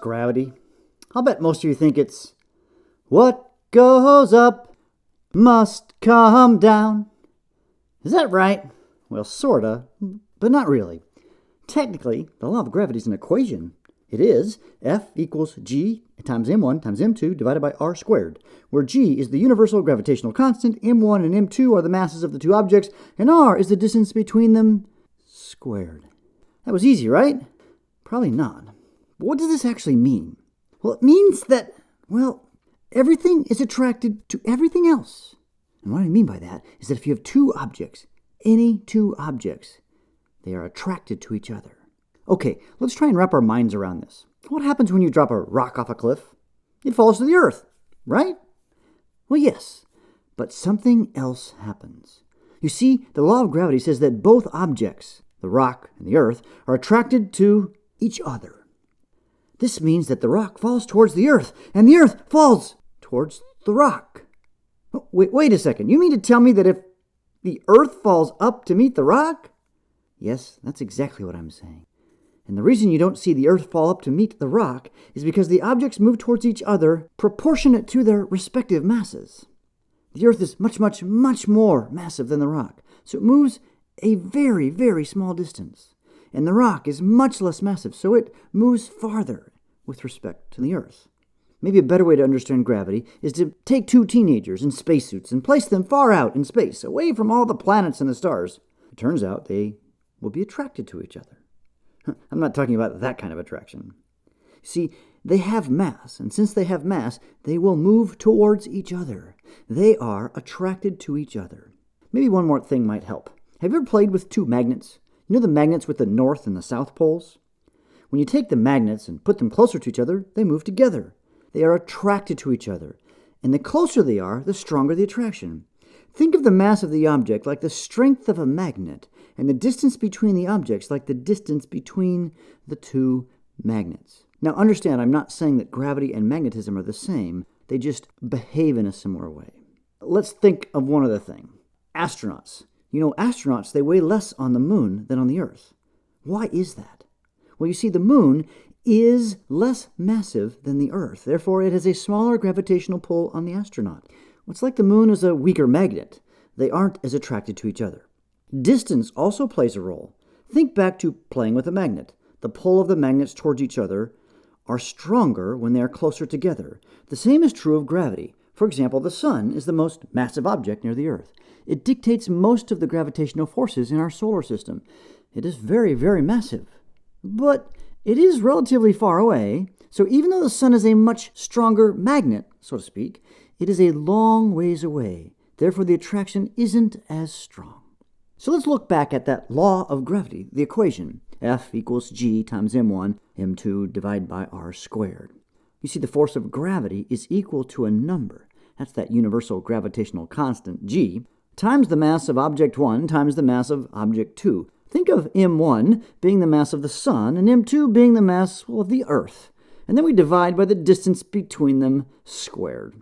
gravity? I'll bet most of you think it's what goes up must come down. Is that right? Well, sorta, but not really. Technically, the law of gravity is an equation. It is F equals G times M1 times M2 divided by R squared, where G is the universal gravitational constant, M1 and M2 are the masses of the two objects, and R is the distance between them squared. That was easy, right? Probably not. But what does this actually mean? Well, it means that, everything is attracted to everything else. And what I mean by that is that if you have two objects, any two objects, they are attracted to each other. Okay, let's try and wrap our minds around this. What happens when you drop a rock off a cliff? It falls to the earth, right? Well, yes, but something else happens. You see, the law of gravity says that both objects, the rock and the earth, are attracted to each other. This means that the rock falls towards the earth, and the earth falls towards the rock. Wait a second. You mean to tell me that if the earth falls up to meet the rock? Yes, that's exactly what I'm saying. And the reason you don't see the earth fall up to meet the rock is because the objects move towards each other proportionate to their respective masses. The earth is much, much, much more massive than the rock, so it moves a very, very small distance. And the rock is much less massive, so it moves farther with respect to the earth. Maybe a better way to understand gravity is to take two teenagers in spacesuits and place them far out in space, away from all the planets and the stars. It turns out they will be attracted to each other. I'm not talking about that kind of attraction. See, they have mass, and since they have mass, they will move towards each other. They are attracted to each other. Maybe one more thing might help. Have you ever played with two magnets? You know the magnets with the north and the south poles? When you take the magnets and put them closer to each other, they move together. They are attracted to each other. And the closer they are, the stronger the attraction. Think of the mass of the object like the strength of a magnet, and the distance between the objects like the distance between the two magnets. Now understand, I'm not saying that gravity and magnetism are the same. They just behave in a similar way. Let's think of one other thing. Astronauts. You know, astronauts, they weigh less on the moon than on the Earth. Why is that? Well, you see, the moon is less massive than the Earth. Therefore, it has a smaller gravitational pull on the astronaut. It's like the moon is a weaker magnet. They aren't as attracted to each other. Distance also plays a role. Think back to playing with a magnet. The pull of the magnets towards each other are stronger when they are closer together. The same is true of gravity. For example, the sun is the most massive object near the Earth. It dictates most of the gravitational forces in our solar system. It is very, very massive. But it is relatively far away, so even though the sun is a much stronger magnet, so to speak, it is a long ways away. Therefore, the attraction isn't as strong. So let's look back at that law of gravity, the equation, F equals G times M1, M2 divided by R squared. You see, the force of gravity is equal to a number. That's that universal gravitational constant, G, times the mass of object 1 times the mass of object 2. Think of M1 being the mass of the sun and M2 being the mass of the Earth. And then we divide by the distance between them squared.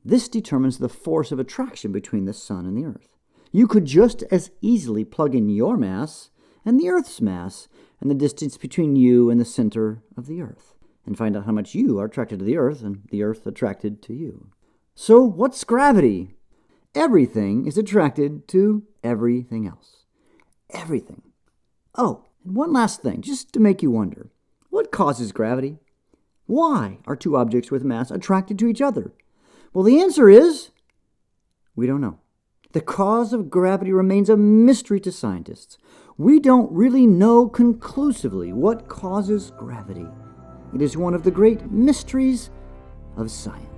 This determines the force of attraction between the sun and the Earth. You could just as easily plug in your mass and the Earth's mass and the distance between you and the center of the Earth, and find out how much you are attracted to the Earth and the Earth attracted to you. So what's gravity? Everything is attracted to everything else. Everything. Oh, and one last thing, just to make you wonder. What causes gravity? Why are two objects with mass attracted to each other? Well, the answer is, we don't know. The cause of gravity remains a mystery to scientists. We don't really know conclusively what causes gravity. It is one of the great mysteries of science.